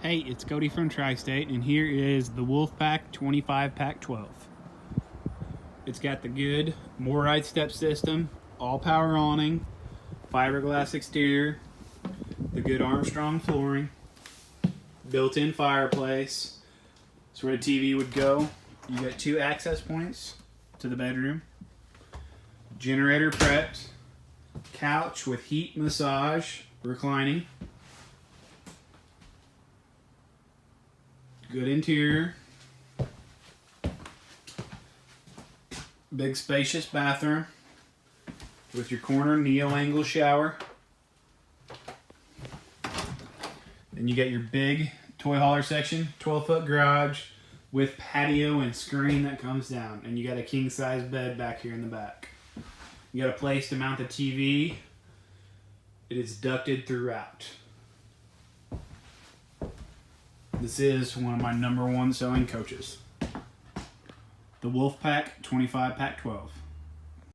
Hey, it's Cody from Tri-State, and here is the Wolfpack 25Pack12. It's got the good MORride step system, all-power awning, fiberglass exterior, the good Armstrong flooring, built-in fireplace. That's where the TV would go. You got 2 access points to the bedroom, generator prepped, couch with heat massage, reclining. Good interior. Big spacious bathroom with your corner neo-angle shower. Then you got your big toy hauler section, 12-foot garage with patio and screen that comes down. And you got a king-size bed back here in the back. You got a place to mount the TV. It is ducted throughout. This is one of my #1 selling coaches. The Wolfpack 25Pack12.